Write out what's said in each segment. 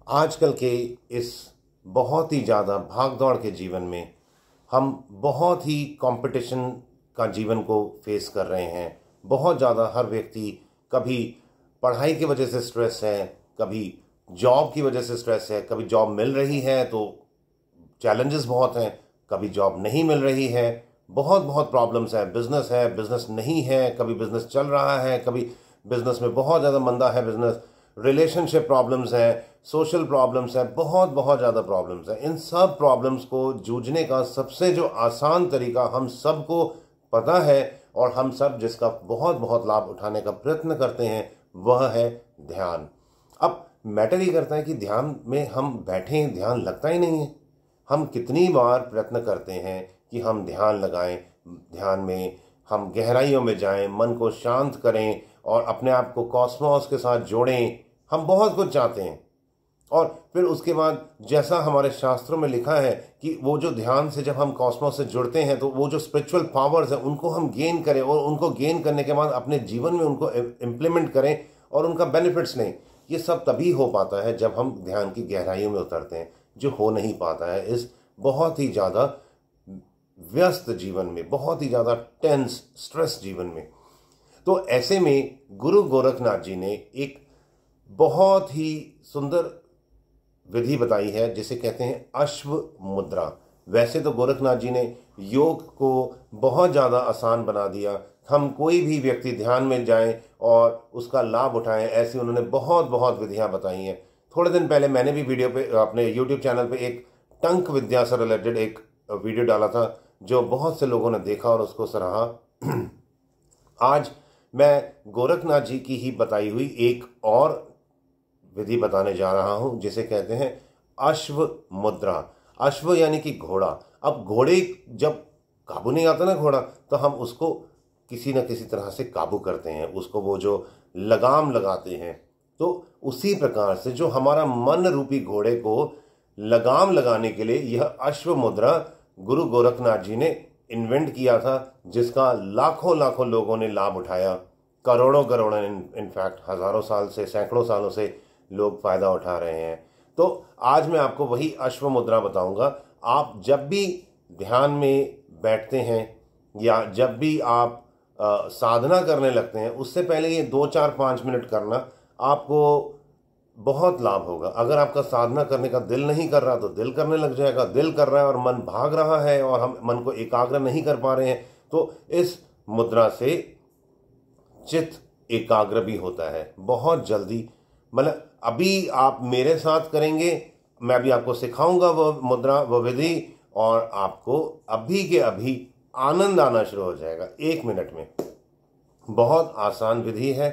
आजकल के इस बहुत ही ज़्यादा भाग-दौड़ के जीवन में हम बहुत ही कंपटीशन का जीवन को फेस कर रहे हैं। बहुत ज़्यादा हर व्यक्ति कभी पढ़ाई की वजह से स्ट्रेस है, कभी जॉब की वजह से स्ट्रेस है, कभी जॉब मिल रही है तो चैलेंजेस बहुत हैं, कभी जॉब नहीं मिल रही है, बहुत प्रॉब्लम्स है, बिज़नेस नहीं है, कभी बिज़नेस चल रहा है, कभी बिज़नेस में बहुत ज़्यादा मंदा है बिज़नेस, रिलेशनशिप प्रॉब्लम्स हैं, सोशल प्रॉब्लम्स हैं, बहुत ज़्यादा प्रॉब्लम्स हैं। इन सब प्रॉब्लम्स को जूझने का सबसे जो आसान तरीका हम सबको पता है और हम सब जिसका बहुत लाभ उठाने का प्रयत्न करते हैं वह है ध्यान। अब मैटर ये करता है कि ध्यान में हम बैठे हैं, ध्यान लगता ही नहीं है। हम कितनी बार प्रयत्न करते हैं कि हम ध्यान लगाएं, ध्यान में हम गहराइयों में जाएं, मन को शांत करें और अपने आप को कॉस्मोस के साथ जोड़ें। हम बहुत कुछ चाहते हैं और फिर उसके बाद जैसा हमारे शास्त्रों में लिखा है कि वो जो ध्यान से जब हम कॉस्मोस से जुड़ते हैं तो वो जो स्पिरिचुअल पावर्स हैं उनको हम गेन करें और उनको गेन करने के बाद अपने जीवन में उनको इम्प्लीमेंट करें और उनका बेनिफिट्स लें। ये सब तभी हो पाता है जब हम ध्यान की गहराइयों में उतरते हैं, जो हो नहीं पाता है इस बहुत ही ज़्यादा व्यस्त जीवन में, बहुत ही ज़्यादा टेंस स्ट्रेस जीवन में। तो ऐसे में गुरु गोरखनाथ जी ने एक बहुत ही सुंदर विधि बताई है जिसे कहते हैं अश्व मुद्रा। वैसे तो गोरखनाथ जी ने योग को बहुत ज़्यादा आसान बना दिया, हम कोई भी व्यक्ति ध्यान में जाए और उसका लाभ उठाएं, ऐसी उन्होंने बहुत विधियां बताई हैं। थोड़े दिन पहले मैंने भी वीडियो पे अपने यूट्यूब चैनल पे एक टंक विद्या से रिलेटेड एक वीडियो डाला था जो बहुत से लोगों ने देखा और उसको सराहा। आज मैं गोरखनाथ जी की ही बताई हुई एक और विधि बताने जा रहा हूं जिसे कहते हैं अश्व मुद्रा। अश्व यानी कि घोड़ा। अब घोड़े जब काबू नहीं आता ना घोड़ा, तो हम उसको किसी न किसी तरह से काबू करते हैं, उसको वो जो लगाम लगाते हैं। तो उसी प्रकार से जो हमारा मन रूपी घोड़े को लगाम लगाने के लिए यह अश्व मुद्रा गुरु गोरखनाथ जी ने इन्वेंट किया था, जिसका लाखों लोगों ने लाभ उठाया। करोड़ों इनफैक्ट हजारों साल से, सैकड़ों सालों से लोग फायदा उठा रहे हैं। तो आज मैं आपको वही अश्व मुद्रा बताऊंगा। आप जब भी ध्यान में बैठते हैं या जब भी आप साधना करने लगते हैं, उससे पहले ये 2 4 5 मिनट करना आपको बहुत लाभ होगा। अगर आपका साधना करने का दिल नहीं कर रहा तो दिल करने लग जाएगा, दिल कर रहा है और मन भाग रहा है और हम मन को एकाग्र नहीं कर पा रहे हैं, तो इस मुद्रा से चित्त एकाग्र भी होता है बहुत जल्दी। मतलब अभी आप मेरे साथ करेंगे, मैं अभी आपको सिखाऊंगा वो मुद्रा, वो विधि, और आपको अभी के अभी आनंद आना शुरू हो जाएगा 1 मिनट में। बहुत आसान विधि है।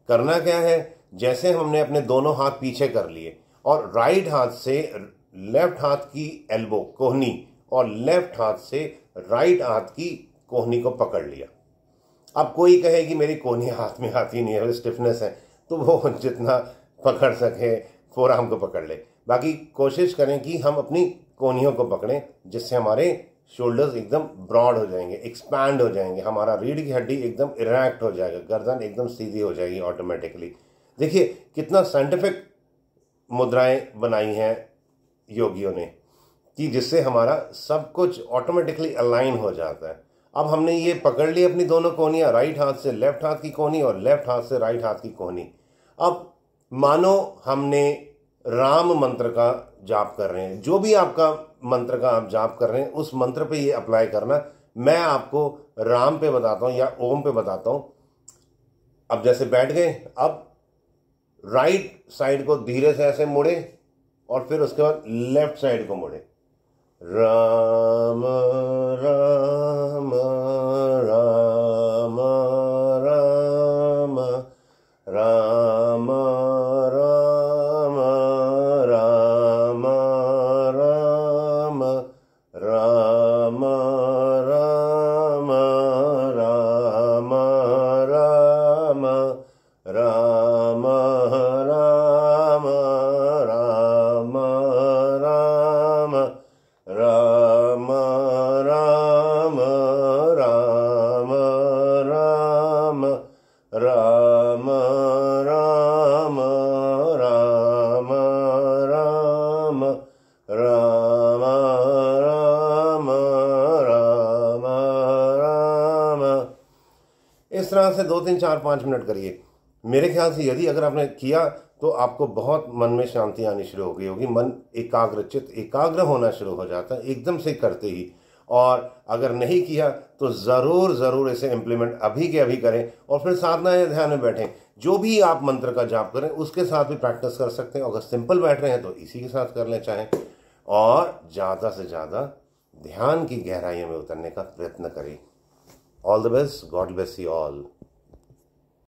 करना क्या है, जैसे हमने अपने दोनों हाथ पीछे कर लिए और राइट हाथ से लेफ्ट हाथ की एल्बो कोहनी और लेफ्ट हाथ से राइट हाथ की कोहनी को पकड़ लिया। अब कोई कहे कि मेरी कोहनी हाथ में आती नहीं है, स्टिफनेस है, तो वो जितना पकड़ सके फोरआर्म को पकड़ ले। बाकी कोशिश करें कि हम अपनी कोहनियों को पकड़ें, जिससे हमारे शोल्डर्स एकदम ब्रॉड हो जाएंगे, एक्सपैंड हो जाएंगे, हमारा रीढ़ की हड्डी एकदम इरेक्ट हो जाएगा, गर्दन एकदम सीधी हो जाएगी ऑटोमेटिकली। देखिए कितना साइंटिफिक मुद्राएं बनाई हैं योगियों ने कि जिससे हमारा सब कुछ ऑटोमेटिकली अलाइन हो जाता है। अब हमने ये पकड़ ली अपनी दोनों कोहनियां, राइट हाथ से लेफ्ट हाथ की कोहनी और लेफ्ट हाथ से राइट हाथ की कोहनी। अब मानो हमने राम मंत्र का जाप कर रहे हैं, जो भी आपका मंत्र का आप जाप कर रहे हैं उस मंत्र पे ये अप्लाई करना। मैं आपको राम पे बताता हूं या ओम पे बताता हूं। अब जैसे बैठ गए, अब राइट साइड को धीरे से ऐसे मुड़े और फिर उसके बाद लेफ्ट साइड को मुड़े। राम राम राम राम राम राम राम राम राम राम राम राम राम राम राम राम राम राम राम इस तरह से 2 3 4 5 मिनट करिए। मेरे ख्याल से यदि अगर आपने किया तो आपको बहुत मन में शांति आनी शुरू हो गई होगी, मन एकाग्रचित एकाग्र होना शुरू हो जाता है एकदम से करते ही। और अगर नहीं किया तो ज़रूर इसे इम्प्लीमेंट अभी के अभी करें और फिर साधना या ध्यान में बैठें। जो भी आप मंत्र का जाप करें उसके साथ भी प्रैक्टिस कर सकते हैं। अगर सिंपल बैठ रहे हैं तो इसी के साथ कर लें चाहें, और ज़्यादा से ज़्यादा ध्यान की गहराइयों में उतरने का प्रयत्न करें। All the best, God bless you all.